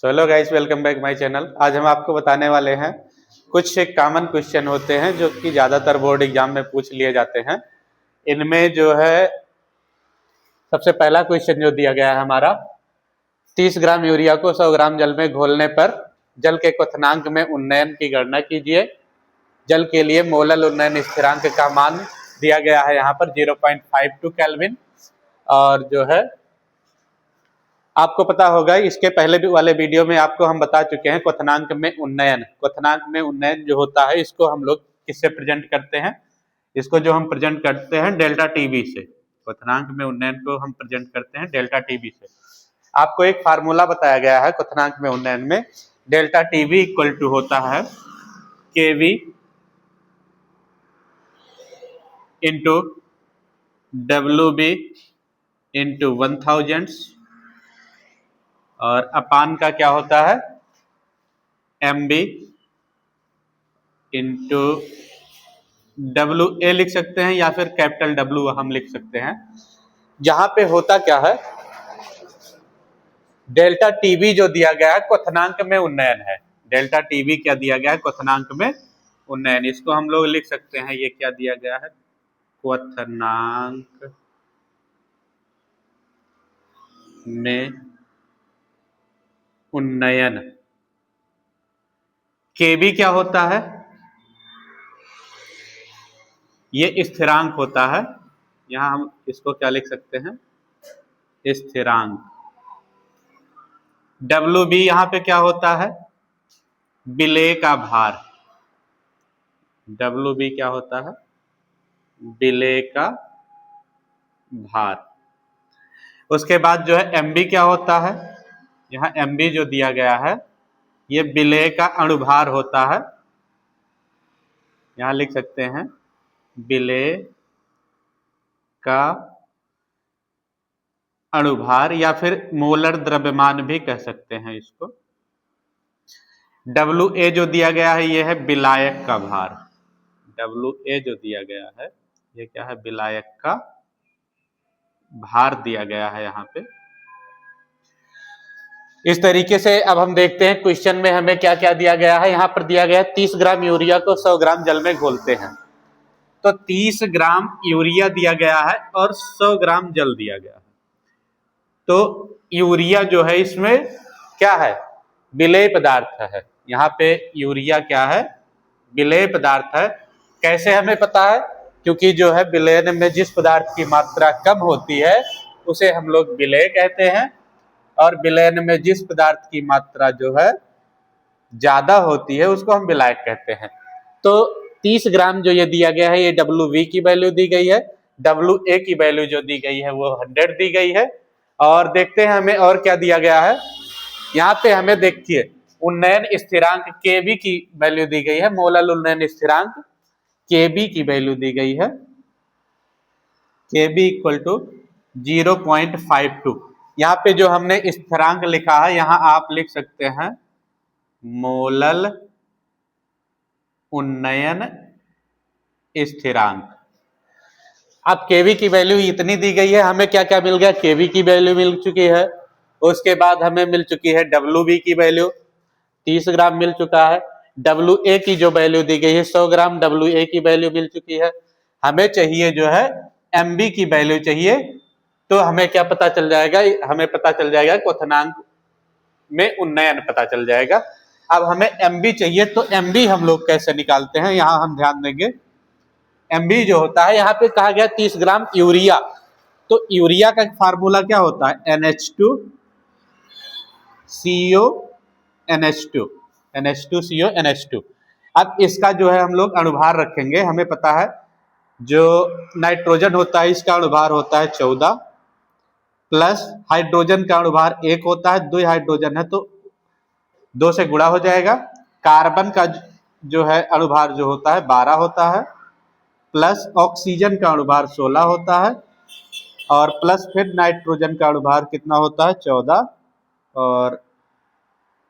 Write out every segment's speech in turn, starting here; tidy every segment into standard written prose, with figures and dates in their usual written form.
So hello guys, welcome back my channel. आज हम आपको बताने वाले हैं कुछ कॉमन क्वेश्चन होते हैं जो कि ज़्यादातर बोर्ड एग्जाम में पूछ लिए जाते हैं। इनमें जो है सबसे पहला क्वेश्चन जो दिया गया है हमारा, 30 ग्राम यूरिया को 100 ग्राम जल में घोलने पर जल के क्वथनांक में उन्नयन की गणना कीजिए। जल के लिए मोलल उन्नयन स्थिरांक का मान दिया गया है यहाँ पर 0.52 केल्विन। और जो है आपको पता होगा, इसके पहले भी वाले वीडियो में आपको हम बता चुके हैं क्वथनांक में उन्नयन जो होता है इसको हम लोग किससे प्रेजेंट करते हैं। इसको जो हम प्रेजेंट करते हैं डेल्टा टीबी से। क्वथनांक में उन्नयन को हम प्रेजेंट करते हैं डेल्टा टीबी से। आपको एक फार्मूला बताया गया है क्वथनांक में उन्नयन में, डेल्टा टीबी इक्वल टू होता है KV into W B into 1000 और अपान का क्या होता है M B into W A लिख सकते हैं या फिर कैपिटल डब्ल्यू हम लिख सकते हैं। जहां पे होता क्या है, डेल्टा टीबी जो दिया गया है क्वथनांक में उन्नयन है। डेल्टा टीबी क्या दिया गया है, क्वथनांक में उन्नयन। इसको हम लोग लिख सकते हैं, ये क्या दिया गया है, क्वथनांक में उन्नयन। केबी क्या होता है, ये स्थिरांक होता है। यहां हम इसको क्या लिख सकते हैं, स्थिरांक। डब्ल्यू बी यहां पे क्या होता है, विलेय का भार। डब्ल्यू बी क्या होता है, विलेय का भार। उसके बाद जो है एम बी क्या होता है, यहाँ एम बी जो दिया गया है ये विलेय का अणुभार होता है। यहाँ लिख सकते हैं विलेय का अणुभार या फिर मोलर द्रव्यमान भी कह सकते हैं इसको। डब्ल्यू ए जो दिया गया है ये है विलायक का भार। डब्ल्यू ए जो दिया गया है ये क्या है, विलायक का भार दिया गया है यहाँ पे। इस तरीके से अब हम देखते हैं क्वेश्चन में हमें क्या क्या दिया गया है। यहाँ पर दिया गया है 30 ग्राम यूरिया को 100 ग्राम जल में घोलते हैं। तो 30 ग्राम यूरिया दिया गया है और 100 ग्राम जल दिया गया है। तो यूरिया जो है इसमें क्या है, विलेय पदार्थ है। यहाँ पे यूरिया क्या है, विलेय पदार्थ है। कैसे हमें पता है, क्योंकि जो है विलयन में जिस पदार्थ की मात्रा कम होती है उसे हम लोग विलेय कहते हैं, और विलयन में जिस पदार्थ की मात्रा जो है ज्यादा होती है उसको हम विलायक कहते हैं। तो 30 ग्राम जो ये दिया गया है ये डब्ल्यू वी की वैल्यू दी गई है, डब्ल्यू ए की वैल्यू जो दी गई है वो 100 दी गई है। और देखते हैं हमें और क्या दिया गया है। यहाँ पे हमें देखिए उन्नयन स्थिरांक केबी की वैल्यू दी गई है, मोलल उन्नयन स्थिरांक केबी की वैल्यू दी गई है, केबी इक्वल टू 0.52। यहाँ पे जो हमने स्थिरांक लिखा है यहाँ आप लिख सकते हैं मोलल उन्नयन स्थिरांक। अब केवी की वैल्यू इतनी दी गई है, हमें क्या क्या मिल गया, केवी की वैल्यू मिल चुकी है। उसके बाद हमें मिल चुकी है डब्ल्यू बी की वैल्यू 30 ग्राम मिल चुका है। डब्ल्यू ए की जो वैल्यू दी गई है 100 ग्राम, डब्ल्यू ए की वैल्यू मिल चुकी है। हमें चाहिए जो है एम बी की वैल्यू चाहिए। तो हमें क्या पता चल जाएगा, हमें पता चल जाएगा क्वथनांक में उन्नयन पता चल जाएगा। अब हमें एम बी चाहिए, तो एम बी हम लोग कैसे निकालते हैं, यहाँ हम ध्यान देंगे। एम बी जो होता है, यहाँ पे कहा गया 30 ग्राम यूरिया, तो यूरिया का फार्मूला क्या होता है, NH2 CO NH2 NH2 CO NH2। अब इसका जो है हम लोग अणुभार रखेंगे। हमें पता है जो नाइट्रोजन होता है इसका अणुभार होता है 14, प्लस हाइड्रोजन का अणुभार 1 होता है, 2 हाइड्रोजन है तो 2 से गुणा हो जाएगा। कार्बन का जो है अणुभार जो होता है 12 होता है, प्लस ऑक्सीजन का अणुभार 16 होता है, और प्लस फिर नाइट्रोजन का अणुभार कितना होता है 14, और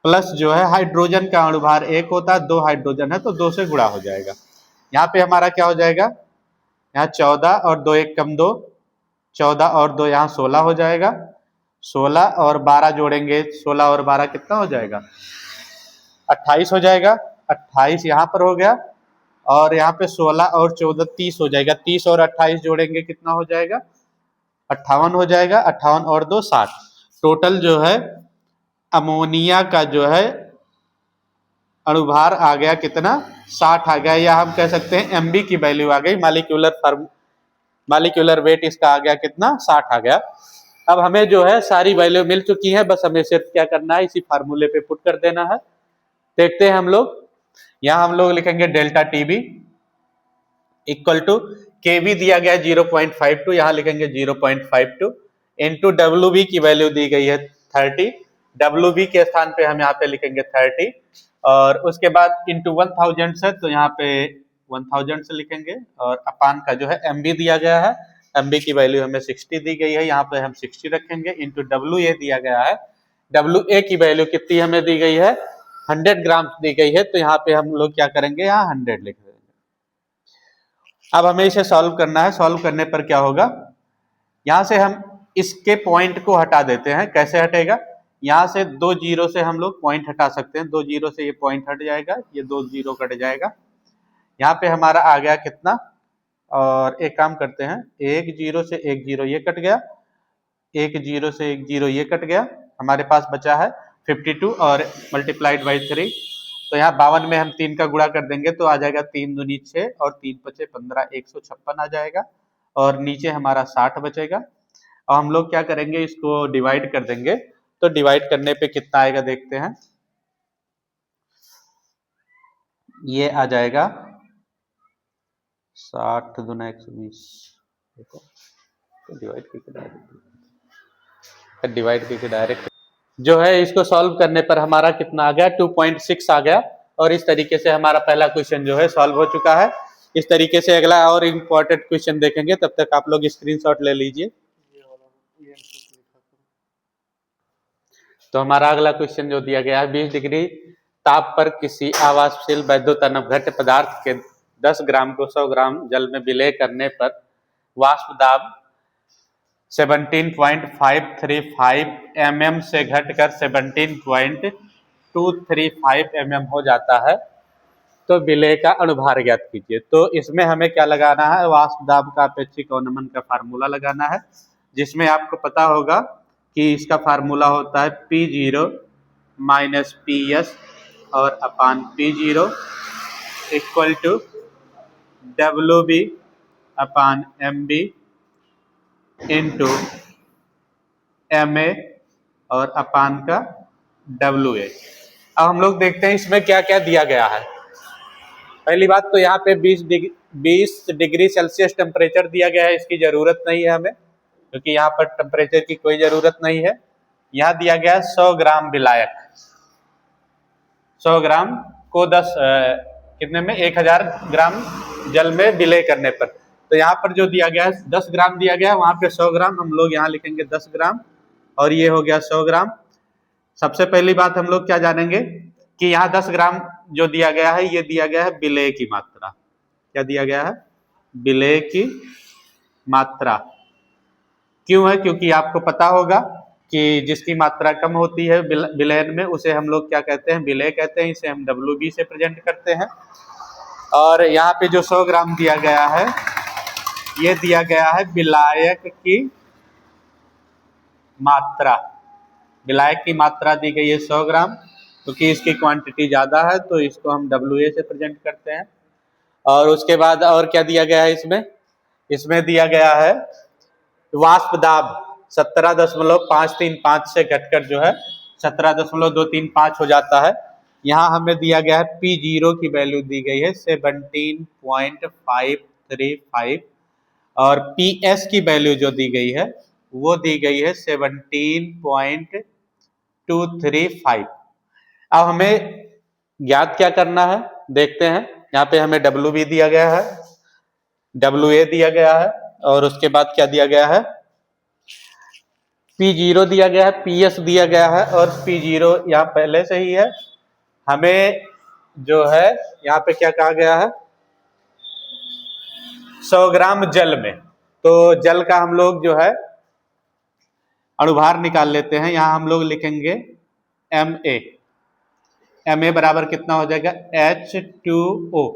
प्लस जो है हाइड्रोजन का अणुभार 1 होता है, 2 हाइड्रोजन है तो 2 से गुणा हो जाएगा। यहाँ पे हमारा क्या हो जाएगा, यहाँ 14 और 2 1 कम 2, 14 और 2 यहाँ 16 हो जाएगा। 16 और 12 जोड़ेंगे, 16 और 12 कितना हो जाएगा, 28 हो जाएगा। 28 यहाँ पर हो गया, और यहाँ पे 16 और 14 30 हो जाएगा। 30 और 28 जोड़ेंगे कितना हो जाएगा, 58 हो जाएगा। 58 और 2 60। टोटल जो है अमोनिया का जो है अणुभार आ गया कितना, 60 आ गया, या हम कह सकते हैं एमबी की वैल्यू आ गई, मालिक्यूलर वेट इसका आ गया कितना, 60 आ गया। अब हमें जो है सारी वैल्यू मिल चुकी है, बस हमें सिर्फ क्या करना है, इसी फार्मूले पे पुट कर देना है। देखते हैं हम लोग, यहाँ हम लोग लिखेंगे डेल्टा टीबी इक्वल टू केवी दिया गया है 0.52, यहाँ लिखेंगे 0.52 इंटू डब्ल्यू की वैल्यू दी गई है 30, डब्ल्यू के स्थान पे हम यहाँ पे लिखेंगे 30, और उसके बाद इंटू 1000 से, तो यहाँ पे 1000 से लिखेंगे, और अपान का जो है एमबी दिया गया है, एमबी की वैल्यू हमें 60 दी गई है, यहाँ पे हम 60 रखेंगे, इंटू डब्ल्यू ए दिया गया है, डब्ल्यू ए की वैल्यू कितनी हमें दी गई है, 100 ग्राम दी गई है, तो यहाँ पे हम लोग क्या करेंगे, यहाँ 100 लिख देंगे। अब हमें इसे सॉल्व करना है। सॉल्व करने पर क्या होगा, यहाँ से हम इसके पॉइंट को हटा देते हैं। कैसे हटेगा, यहाँ से 2 जीरो से हम लोग पॉइंट हटा सकते हैं, 2 जीरो से ये पॉइंट हट जाएगा, ये 2 जीरो कट जाएगा, यहाँ पे हमारा आ गया कितना, और एक काम करते हैं, 1 जीरो से 1 जीरो ये कट गया, 1 जीरो से 1 जीरो ये कट गया, हमारे पास बचा है 52 और मल्टीप्लाइड बाई 3, तो यहाँ 52 में हम 3 का गुणा कर देंगे तो आ जाएगा 3 दूनी 6 और 3 पचे 15, 156 आ जाएगा, और नीचे हमारा 60 बचेगा। और हम लोग क्या करेंगे, इसको डिवाइड कर देंगे, तो डिवाइड करने पे कितना आएगा देखते हैं, ये आ जाएगा 60 दूना 120, देखो तो डिवाइड करके डायरेक्ट जो है इसको सॉल्व करने पर हमारा कितना आ गया, 2.6 आ गया। और इस तरीके से हमारा पहला क्वेश्चन जो है सॉल्व हो चुका है। इस तरीके से अगला और इम्पोर्टेंट क्वेश्चन देखेंगे, तब तक आप लोग स्क्रीनशॉट ले लीजिए। तो हमारा अगला क्वेश्चन जो दिया गया है, 20 डिग्री ताप पर किसी आवासशील वैद्युत घट्ट पदार्थ के 10 ग्राम को 100 ग्राम जल में विलय करने पर वाष्प दाब 17.535 mm से घटकर 17.235 mm हो जाता है, तो विलय का अणुभार ज्ञात कीजिए। तो इसमें हमें क्या लगाना है, वाष्प दाब का अपेक्षिक अवनमन का फार्मूला लगाना है, जिसमें आपको पता होगा कि इसका फार्मूला होता है P0 माइनस PS और upon P0 equal to WB upon MB into MA और अपान का WA। अब हम लोग देखते हैं इसमें क्या क्या दिया गया है। पहली बात तो यहाँ पे 20 डिग्री सेल्सियस टेम्परेचर दिया गया है, इसकी जरूरत नहीं है हमें, क्योंकि यहाँ पर टेम्परेचर की कोई जरूरत नहीं है। यहाँ दिया गया है 100 ग्राम विलायक, 100 ग्राम को 10 कितने में 1000 ग्राम जल में विलय करने पर, तो यहाँ पर जो दिया गया है 10 ग्राम दिया गया है, वहां पे 100 ग्राम, हम लोग यहाँ लिखेंगे 10 ग्राम और ये हो गया 100 ग्राम। सबसे पहली बात हम लोग क्या जानेंगे कि यहाँ 10 ग्राम जो दिया गया है, ये दिया गया है विलय की मात्रा। क्या दिया गया है, विलय की मात्रा। क्यों है, क्योंकि आपको पता होगा कि जिसकी मात्रा कम होती है विलयन में, उसे हम लोग क्या कहते हैं, विलय कहते हैं, इसे हम WB से प्रेजेंट करते हैं। और यहाँ पे जो 100 ग्राम दिया गया है, ये दिया गया है विलायक की मात्रा। विलायक की मात्रा दी गई है 100 ग्राम, क्योंकि इसकी क्वांटिटी ज्यादा है तो इसको हम WA से प्रेजेंट करते हैं। और उसके बाद और क्या दिया गया है इसमें दिया गया है वाष्प दाब 17.535 से घटकर जो है 17.235 हो जाता है। यहाँ हमें दिया गया है P0 की वैल्यू दी गई है 17.535 और PS की वैल्यू जो दी गई है वो दी गई है 17.235। अब हमें ज्ञात क्या करना है देखते हैं। यहाँ पे हमें WB दिया गया है, WA दिया गया है, और उसके बाद क्या दिया गया है, P0 दिया गया है, PS दिया गया है, और P0 यहाँ पहले से ही है। हमें जो है यहाँ पे क्या कहा गया है, 100 ग्राम जल में, तो जल का हम लोग जो है अणुभार निकाल लेते हैं। यहाँ हम लोग लिखेंगे Ma बराबर कितना हो जाएगा, H2O।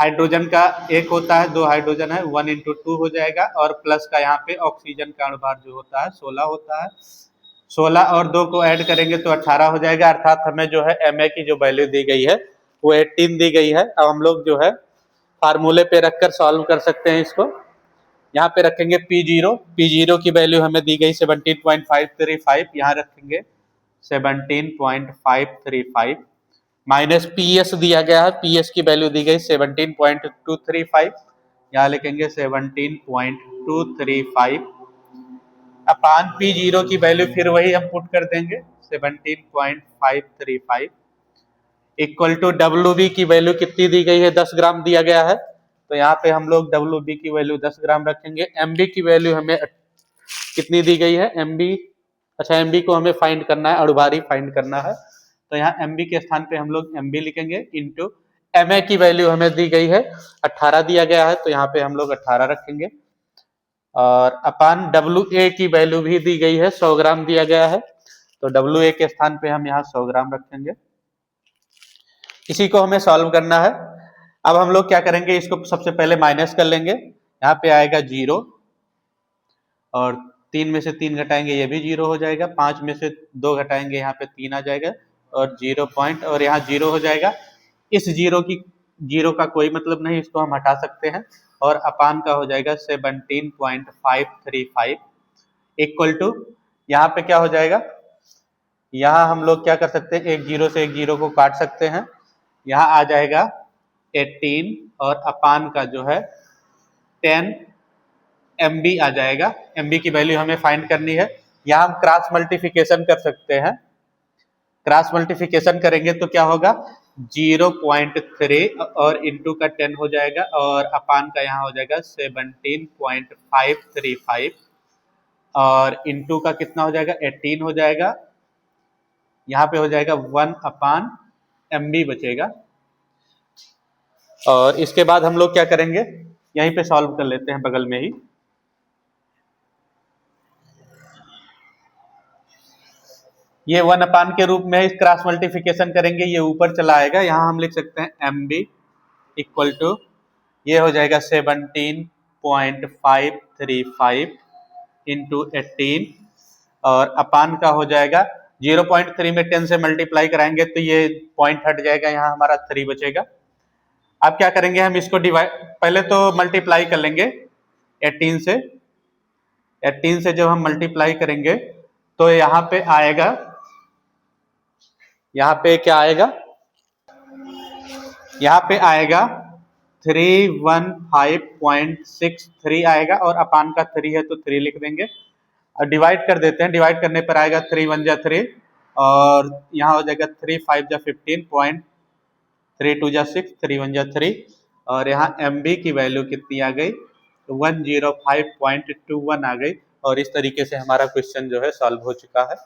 हाइड्रोजन का एक होता है, 2 हाइड्रोजन है, 1 × 2 हो जाएगा, और प्लस का यहाँ पे ऑक्सीजन का अणुभार जो होता है 16 होता है। 16 और 2 को ऐड करेंगे तो 18 हो जाएगा। अर्थात हमें जो है Ma की जो वैल्यू दी गई है वो 18 दी गई है। अब हम लोग जो है फार्मूले पे रखकर सॉल्व कर सकते हैं इसको। यहाँ पे रखेंगे P0 की वैल्यू हमें दी गई 17.535, यहाँ रखेंगे 17.535 माइनस PS दिया गया है, PS की वैल्यू दी गई 17.235, यहाँ लिखेंगे 17.235 अपान P0 की वैल्यू फिर वही हम पुट कर देंगे 17.535 इक्वल टू WB की वैल्यू कितनी दी गई है, 10 ग्राम दिया गया है, तो यहाँ पे हम लोग WB की वैल्यू 10 ग्राम रखेंगे। MB की वैल्यू हमें कितनी दी गई है, MB, अच्छा MB को हमें फाइंड करना है, अणुभारी फाइंड करना है, तो यहाँ MB के स्थान पे हम लोग MB लिखेंगे इंटू Ma की वैल्यू हमें दी गई है 18 दिया गया है, तो यहाँ पे हम लोग 18 रखेंगे, और अपान WA की वैल्यू भी दी गई है 100 ग्राम दिया गया है, तो WA के स्थान पे हम यहाँ 100 ग्राम रखेंगे। इसी को हमें सॉल्व करना है। अब हम लोग क्या करेंगे, इसको सबसे पहले माइनस कर लेंगे, यहाँ पे आएगा 0, और 3 में से 3 घटाएंगे ये भी 0 हो जाएगा, 5 में से 2 घटाएंगे यहाँ पे 3 आ जाएगा, और 0 पॉइंट और यहाँ 0 हो जाएगा। इस 0 का कोई मतलब नहीं, इसको हम हटा सकते हैं, और अपान का हो जाएगा 17.535 इक्वल टू, यहाँ पे क्या हो जाएगा, यहाँ हम लोग क्या कर सकते हैं, एक 0 से एक 0 को काट सकते हैं, यहाँ आ जाएगा 18 और अपान का जो है 10 MB आ जाएगा। MB की वैल्यू हमें फाइंड करनी है। यहाँ हम क्रॉस मल्टीप्लिकेशन कर सकते हैं, क्रॉस मल्टीप्लिकेशन करेंगे तो क्या होगा, 0.3 और इंटू का 10 हो जाएगा, और अपान का यहाँ हो जाएगा 17.535, और इंटू का कितना हो जाएगा, 18 हो जाएगा, यहाँ पे हो जाएगा 1 अपान MB बचेगा। और इसके बाद हम लोग क्या करेंगे, यहीं पे सॉल्व कर लेते हैं बगल में ही। ये 1 अपान के रूप में इस क्रॉस मल्टीप्लिकेशन करेंगे, ये ऊपर चला आएगा, यहाँ हम लिख सकते हैं MB इक्वल टू, ये हो जाएगा 17.535 इंटू 18, और अपान का हो जाएगा 0.3 में 10 से मल्टीप्लाई कराएंगे तो ये पॉइंट हट जाएगा, यहाँ हमारा 3 बचेगा। अब क्या करेंगे, हम इसको डिवाइड, पहले तो मल्टीप्लाई कर लेंगे 18 से। 18 से जब हम मल्टीप्लाई करेंगे तो यहाँ पे आएगा, यहाँ पे क्या आएगा, यहाँ पे आएगा 315.63 आएगा, और अपान का 3 है तो 3 लिख देंगे, और डिवाइड कर देते हैं। डिवाइड करने पर आएगा 3 1 जा 3, और यहाँ हो जाएगा 3 5 जा 15, 3 2 जा 6, 3 1 जा 3, और यहाँ MB की वैल्यू कितनी आ गई, 105.21 आ गई। और इस तरीके से हमारा क्वेश्चन जो है सॉल्व हो चुका है।